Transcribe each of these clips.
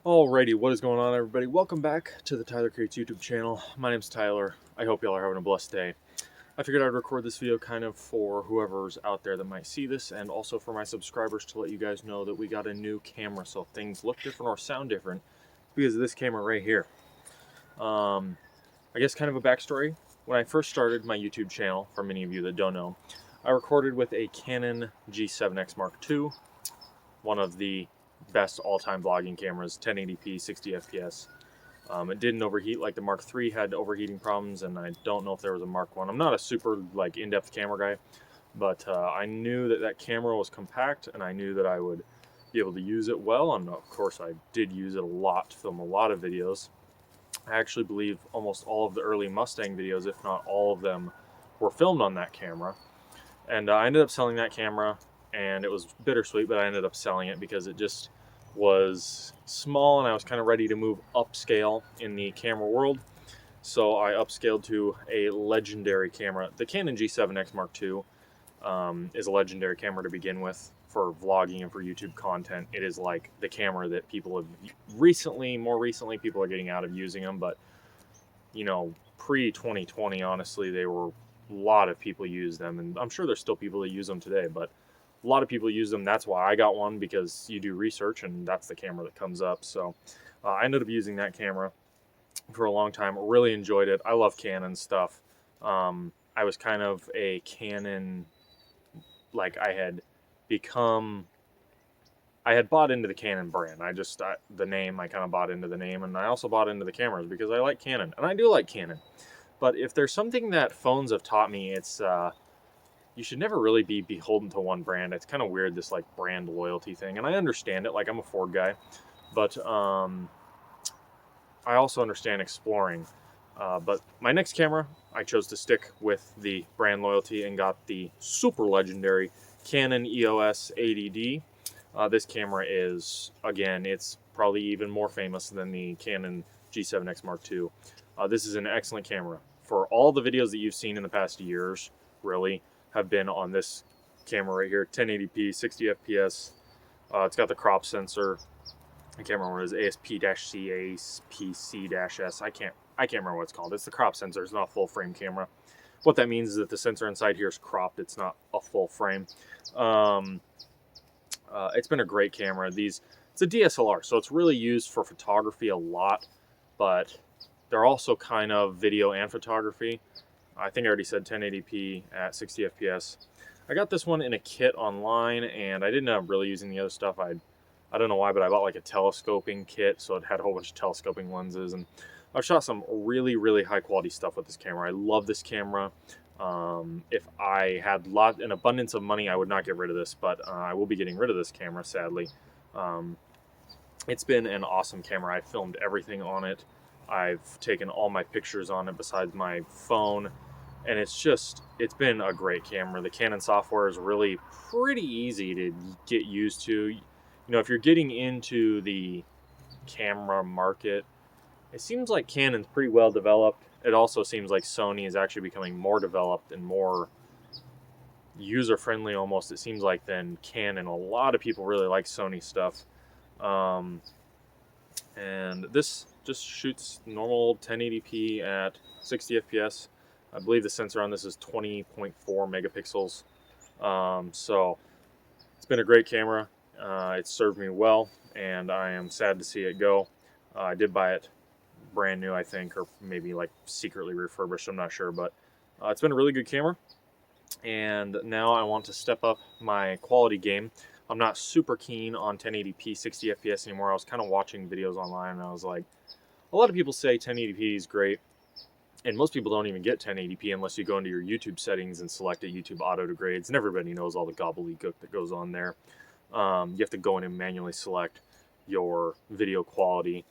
Alrighty, what is going on, everybody? Welcome back to the Tyler Creates YouTube channel. My name's Tyler. I hope y'all are having a blessed day. I figured I'd record this video kind of for whoever's out there that might see this, and also for my subscribers to let you guys know that we got a new camera, so things look different or sound different because of this camera right here. I guess kind of a backstory. When I first started my YouTube channel, for many of you that don't know, I recorded with a Canon G7X Mark II, one of the best all-time vlogging cameras, 1080p, 60 FPS. It didn't overheat like the Mark III had overheating problems, and I don't know if there was a Mark I. I'm not a super in-depth camera guy, but I knew that that camera was compact, and I knew that I would be able to use it well, and of course I did use it a lot to film a lot of videos. I actually believe almost all of the early Mustang videos, if not all of them, were filmed on that camera. And I ended up selling that camera, and it was bittersweet, but I ended up selling it because it just was small and I was kind of ready to move upscale in the camera world. So I upscaled to a legendary camera. The Canon G7X Mark II is a legendary camera to begin with for vlogging and for YouTube content. It is like the camera that people have more recently, people are getting out of using them, but you know, pre-2020, honestly, a lot of people use them, and I'm sure there's still people that use them today, but a lot of people use them. That's why I got one, because you do research and that's the camera that comes up. So I ended up using that camera for a long time. Really enjoyed it. I love Canon stuff. I was kind of a Canon, like I had bought into the Canon brand. The name, I kind of bought into the name, and I also bought into the cameras because I like Canon, and I do like Canon. But if there's something that phones have taught me, it's you should never really be beholden to one brand. It's kind of weird, this like brand loyalty thing, and I understand it. Like, I'm a Ford guy, but I also understand exploring. But my next camera, I chose to stick with the brand loyalty and got the super legendary Canon EOS 80D. This camera is, again, it's probably even more famous than the Canon G7X Mark II. This is an excellent camera. For all the videos that you've seen in the past years, really, have been on this camera right here, 1080p, 60 FPS. It's got the crop sensor. I can't remember what it is, ASP-C, ASPC-S. I can't remember what it's called. It's the crop sensor. It's not a full frame camera. What that means is that the sensor inside here is cropped. It's not a full frame. It's been a great camera. It's a DSLR, so it's really used for photography a lot, but they're also kind of video and photography. I think I already said 1080p at 60 FPS. I got this one in a kit online, and I didn't end up really using the other stuff. I don't know why, but I bought like a telescoping kit, so it had a whole bunch of telescoping lenses, and I've shot some really, really high quality stuff with this camera. I love this camera. If I had an abundance of money, I would not get rid of this, but I will be getting rid of this camera, sadly. It's been an awesome camera. I filmed everything on it. I've taken all my pictures on it besides my phone, and it's been a great camera. The Canon software is really pretty easy to get used to. You know, if you're getting into the camera market, it seems like Canon's pretty well developed. It also seems like Sony is actually becoming more developed and more user-friendly almost, it seems like, than Canon. A lot of people really like Sony stuff. And this just shoots normal 1080p at 60 FPS. I believe the sensor on this is 20.4 megapixels. So it's been a great camera. It served me well, and I am sad to see it go. I did buy it brand new, I think, or maybe like secretly refurbished, I'm not sure, but it's been a really good camera, and now I want to step up my quality game. I'm not super keen on 1080p 60 FPS anymore. I was kind of watching videos online, and I was like, a lot of people say 1080p is great, and most people don't even get 1080p unless you go into your YouTube settings and select it. YouTube auto degrades, and everybody knows all the gobbledygook that goes on there. You have to go in and manually select your video quality,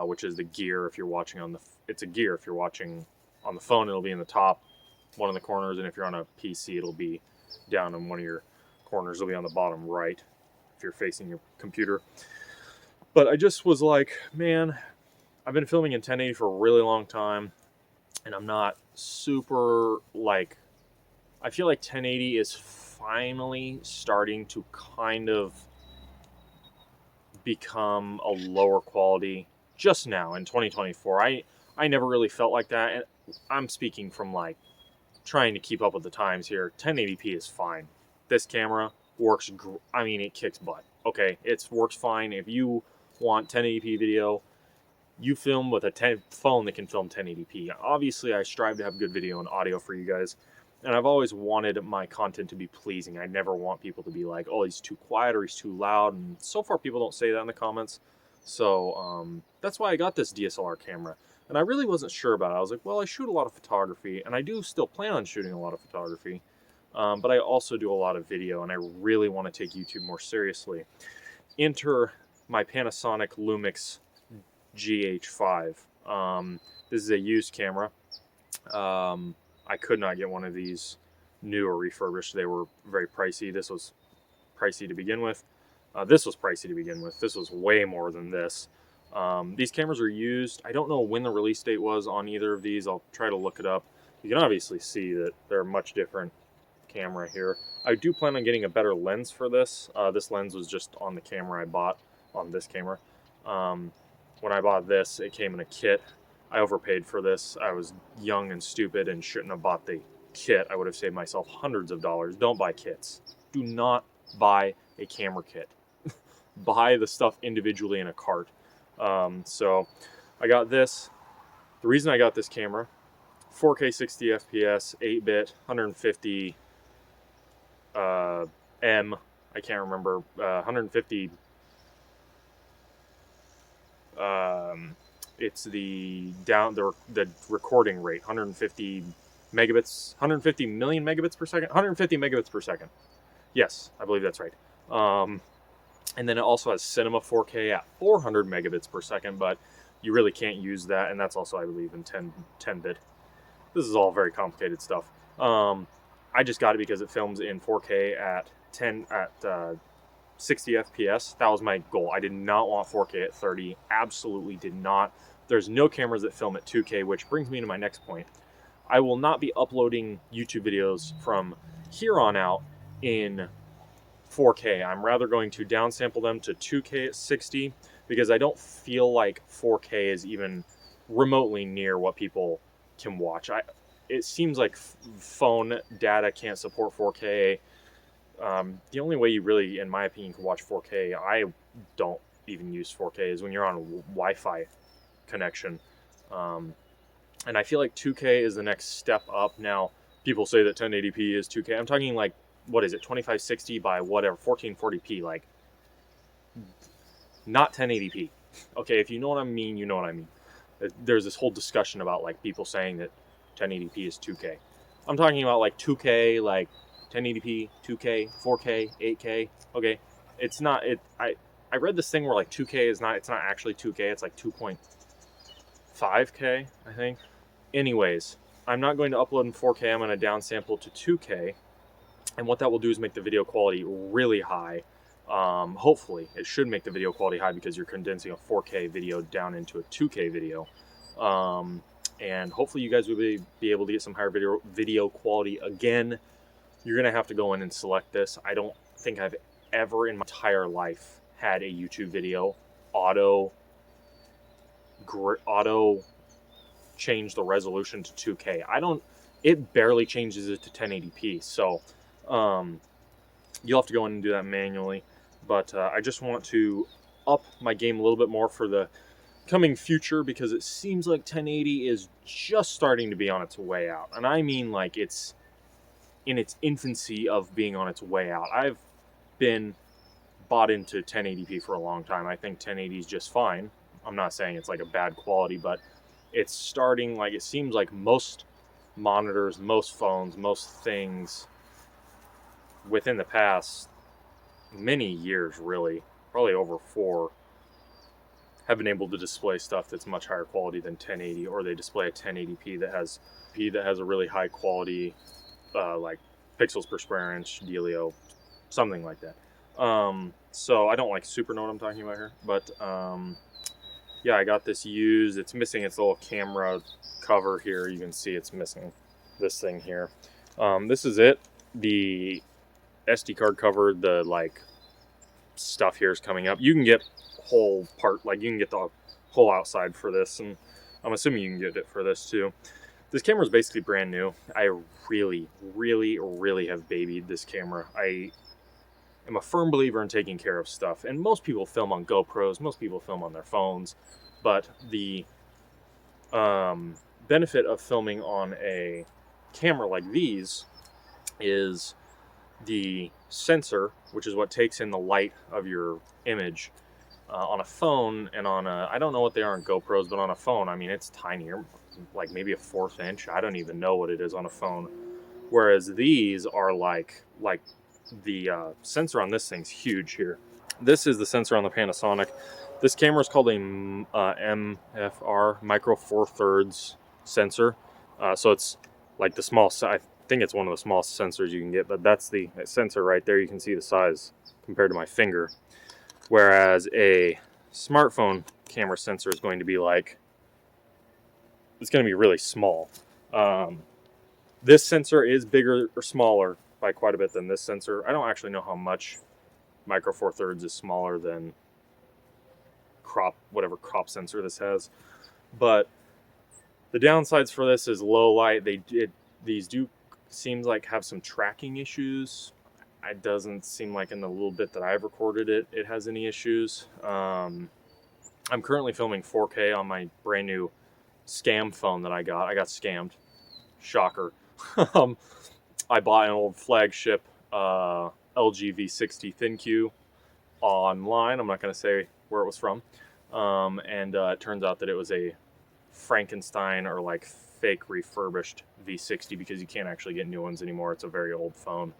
which is the gear if you're watching it's a gear if you're watching on the phone. It'll be in the top one of the corners, and if you're on a PC, it'll be down in one of your corners. It'll be on the bottom right if you're facing your computer. But I just was like, man, I've been filming in 1080 for a really long time, and I'm not super, like, I feel like 1080 is finally starting to kind of become a lower quality just now in 2024. I never really felt like that, and I'm speaking from like trying to keep up with the times here. 1080p is fine. This camera works, I mean, it kicks butt. Okay, it works fine. If you want 1080p video, you film with a phone that can film 1080p. Obviously, I strive to have good video and audio for you guys, and I've always wanted my content to be pleasing. I never want people to be like, oh, he's too quiet or he's too loud, and so far people don't say that in the comments. So that's why I got this DSLR camera, and I really wasn't sure about it. I was like, well, I shoot a lot of photography, and I do still plan on shooting a lot of photography, but I also do a lot of video, and I really want to take YouTube more seriously. Enter my Panasonic Lumix GH5. This is a used camera. I could not get one of these new or refurbished. They were very pricey. This was pricey to begin with. This was pricey to begin with. This was way more than this. These cameras are used. I don't know when the release date was on either of these. I'll try to look it up. You can obviously see that they're a much different camera here. I do plan on getting a better lens for this. This lens was just on the camera I bought, on this camera. When I bought this, it came in a kit. I overpaid for this. I was young and stupid and shouldn't have bought the kit. I would have saved myself hundreds of dollars. Don't buy kits. Do not buy a camera kit. Buy the stuff individually in a cart. So I got this. The reason I got this camera, 4K 60 FPS, 8-bit, 150 M, I can't remember, 150, it's the recording rate, 150 megabits, 150 million megabits per second, 150 megabits per second. Yes, I believe that's right. And then it also has cinema 4K at 400 megabits per second, but you really can't use that, and that's also, I believe, in 10-bit. This is all very complicated stuff. I just got it because it films in 4K at 60 FPS. That was my goal. I did not want 4K at 30. Absolutely did not. There's no cameras that film at 2K, which brings me to my next point. I will not be uploading YouTube videos from here on out in 4K. I'm rather going to downsample them to 2K at 60 because I don't feel like 4K is even remotely near what people can watch. It seems like phone data can't support 4K. The only way you really, in my opinion, can watch 4K, I don't even use 4K, is when you're on a Wi-Fi connection. And I feel like 2K is the next step up. Now, people say that 1080p is 2K. I'm talking like, what is it, 2560 by whatever, 1440p, like, not 1080p. Okay, if you know what I mean, you know what I mean. There's this whole discussion about like people saying that 1080p is 2K. I'm talking about like 2K, like 1080p, 2K, 4K, 8K. Okay, it's not. I read this thing where like 2K is not. It's not actually 2K. It's like 2.5K, I think. Anyways, I'm not going to upload in 4K. I'm going to downsample to 2K, and what that will do is make the video quality really high. Hopefully, it should make the video quality high because you're condensing a 4K video down into a 2K video. And hopefully you guys will be able to get some higher video quality again. You're going to have to go in and select this. I don't think I've ever in my entire life had a YouTube video auto change the resolution to 2K. It barely changes it to 1080p. So you'll have to go in and do that manually. But I just want to up my game a little bit more for the coming future, because it seems like 1080 is just starting to be on its way out. And I mean like it's in its infancy of being on its way out. I've been bought into 1080p for a long time. I think 1080 is just fine. I'm not saying it's like a bad quality, but it's starting, like, it seems like most monitors, most phones, most things within the past many years, really, probably over 4, have been able to display stuff that's much higher quality than 1080, or they display a 1080p that has a really high quality, like pixels per square inch dealio, something like that. So I don't like super know what I'm talking about here, but yeah, I got this used. It's missing its little camera cover here. You can see it's missing this thing here. This is it. The SD card cover, the like stuff here is coming up. You can get whole part, like you can get the whole outside for this, and I'm assuming you can get it for this too. This camera is basically brand new. I really, really, really have babied this camera. I am a firm believer in taking care of stuff, and most people film on GoPros, most people film on their phones, but the benefit of filming on a camera like these is the sensor, which is what takes in the light of your image. On a phone and on a, I don't know what they are on GoPros, but on a phone, I mean, it's tinier, like maybe a 1/4 inch. I don't even know what it is on a phone. Whereas these are like the sensor on this thing's huge here. This is the sensor on the Panasonic. This camera is called a MFR, Micro Four Thirds sensor. So it's like the small, I think it's one of the smallest sensors you can get, but that's the sensor right there. You can see the size compared to my finger. Whereas a smartphone camera sensor is going to be like, it's going to be really small. This sensor is bigger or smaller by quite a bit than this sensor. I don't actually know how much Micro Four Thirds is smaller than whatever crop sensor this has. But the downsides for this is low light. These do seem like have some tracking issues. It doesn't seem like in the little bit that I've recorded it has any issues. I'm currently filming 4K on my brand new scam phone that I got. I got scammed. Shocker. I bought an old flagship LG V60 ThinQ online. I'm not going to say where it was from. And it turns out that it was a Frankenstein or like fake refurbished V60 because you can't actually get new ones anymore. It's a very old phone.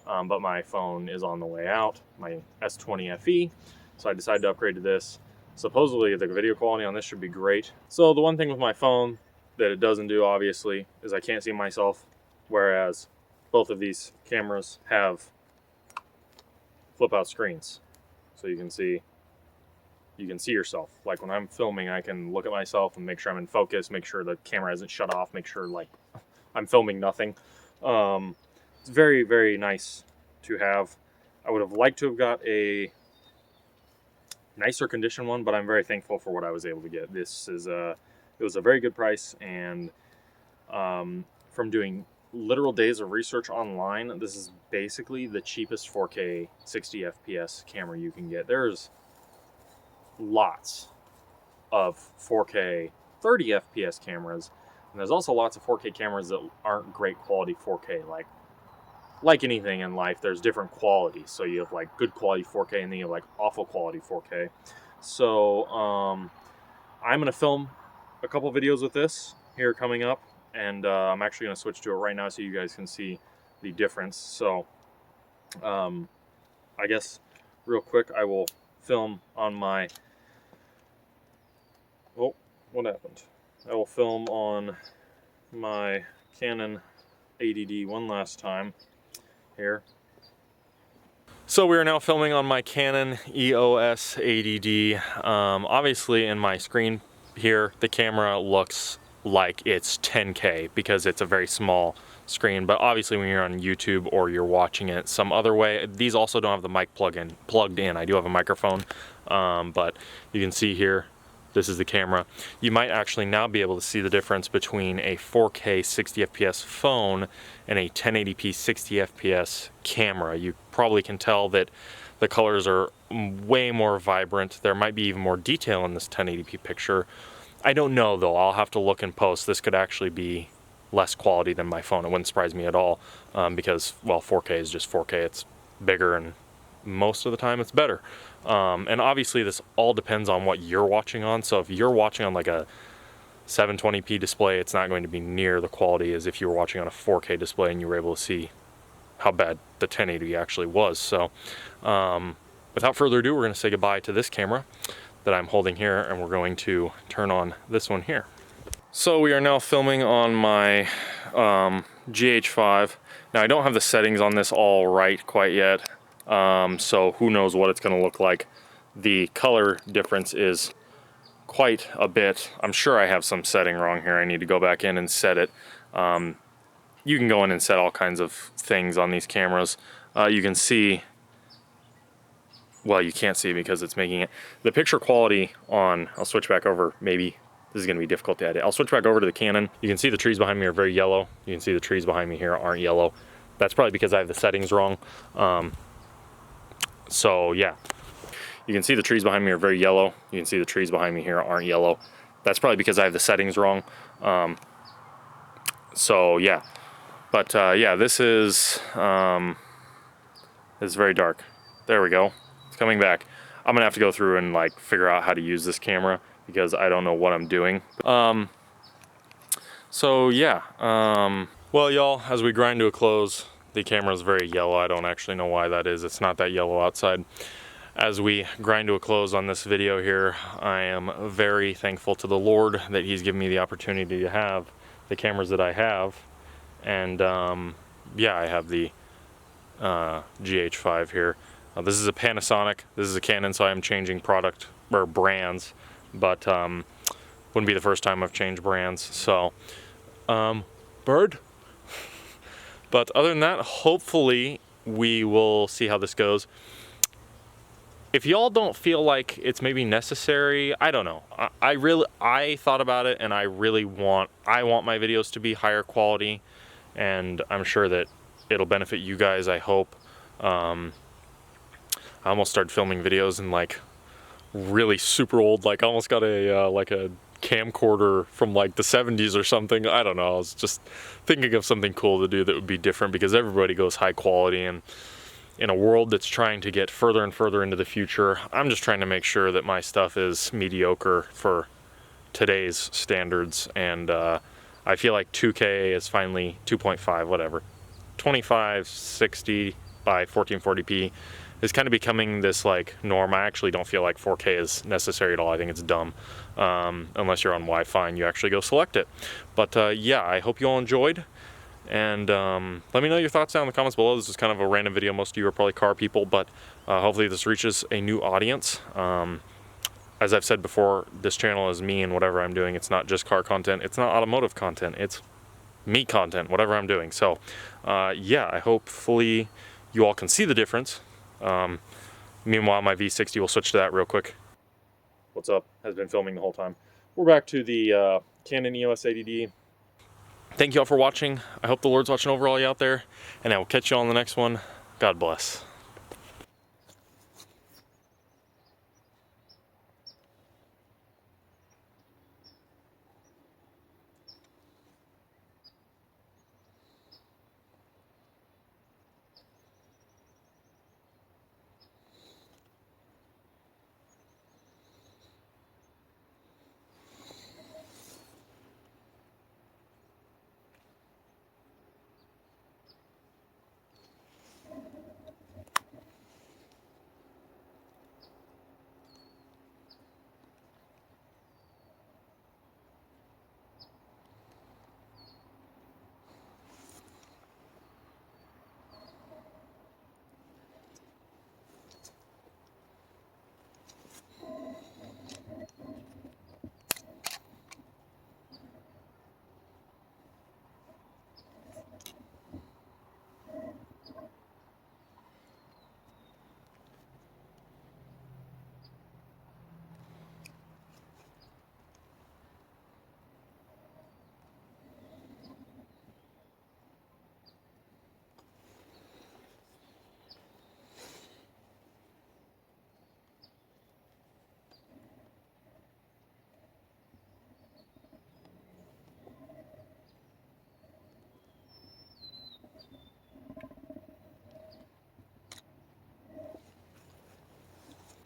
But my phone is on the way out, my S20 FE, so I decided to upgrade to this. Supposedly the video quality on this should be great. So the one thing with my phone that it doesn't do, obviously, is I can't see myself, whereas both of these cameras have flip out screens. So you can see yourself. Like when I'm filming, I can look at myself and make sure I'm in focus, make sure the camera hasn't shut off, make sure like I'm filming nothing. It's very, very nice to have. I would have liked to have got a nicer condition one, but I'm very thankful for what I was able to get. This is it was a very good price, and from doing literal days of research online, this is basically the cheapest 4K 60 FPS camera you can get. There's lots of 4K 30 FPS cameras, and there's also lots of 4K cameras that aren't great quality 4K. Like anything in life, there's different qualities. So you have like good quality 4K, and then you have like awful quality 4K. So I'm gonna film a couple videos with this here coming up, and I'm actually gonna switch to it right now so you guys can see the difference. So I guess real quick I will film on my, oh, what happened? I will film on my Canon 80D one last time here. So we are now filming on my Canon EOS 80D. Obviously in my screen here, the camera looks like it's 10K because it's a very small screen, but obviously when you're on YouTube or you're watching it some other way, these also don't have the mic plugged in. I do have a microphone, but you can see here, this is the camera. You might actually now be able to see the difference between a 4K 60 FPS phone and a 1080p 60 FPS camera. You probably can tell that the colors are way more vibrant. There might be even more detail in this 1080p picture. I don't know though, I'll have to look and post. This could actually be less quality than my phone. It wouldn't surprise me at all because, well, 4K is just 4K. It's bigger and most of the time it's better. And obviously this all depends on what you're watching on. So if you're watching on like a 720p display, it's not going to be near the quality as if you were watching on a 4K display and you were able to see how bad the 1080 actually was. So without further ado, we're going to say goodbye to this camera that I'm holding here, and we're going to turn on this one here. So we are now filming on my GH5. Now I don't have the settings on this all right quite yet. So who knows what it's going to look like. The color difference is quite a bit. I'm sure I have some setting wrong here. I need to go back in and set it. You can go in and set all kinds of things on these cameras. You can see well, you can't see because it's making it, the picture quality on, I'll switch back over, maybe this is gonna be difficult to edit. I'll switch back over to the Canon. You can see the trees behind me are very yellow. You can see the trees behind me here aren't yellow. That's probably because I have the settings wrong. So yeah, you can see the trees behind me are very yellow. You can see the trees behind me here aren't yellow. That's probably because I have the settings wrong. So yeah, but yeah, this is it's very dark. There we go. It's coming back. I'm gonna have to go through and like figure out how to use this camera because I don't know what I'm doing. So yeah, well y'all, as we grind to a close, the camera is very yellow. I don't actually know why that is. It's not that yellow outside. As we grind to a close on this video here, I am very thankful to the Lord that He's given me the opportunity to have the cameras that I have. And yeah, I have the GH5 here. This is a Panasonic, this is a Canon, so I am changing product or brands, but wouldn't be the first time I've changed brands. So bird. But other than that, hopefully we will see how this goes. If y'all don't feel like it's maybe necessary, I don't know. I thought about it, and I want my videos to be higher quality, and I'm sure that it'll benefit you guys, I hope. I almost started filming videos in like really super old, like I almost got a like a camcorder from like the 70s or something. I don't know. I was just thinking of something cool to do that would be different because everybody goes high quality, and in a world that's trying to get further and further into the future, I'm just trying to make sure that my stuff is mediocre for today's standards. And I feel like 2K is finally 2.5, whatever, 2560 by 1440p is kind of becoming this like norm. I actually don't feel like 4K is necessary at all. I think it's dumb, unless you're on Wi-Fi and you actually go select it. But yeah, I hope you all enjoyed. And let me know your thoughts down in the comments below. This is kind of a random video. Most of you are probably car people, but hopefully this reaches a new audience. As I've said before, this channel is me and whatever I'm doing. It's not just car content. It's not automotive content. It's me content, whatever I'm doing. So yeah, I hopefully you all can see the difference. Meanwhile, my V60 will switch to that real quick. What's up? Has been filming the whole time. We're back to the Canon EOS 80D. Thank you all for watching. I hope the Lord's watching over all you out there, and I will catch you all on the next one. God bless.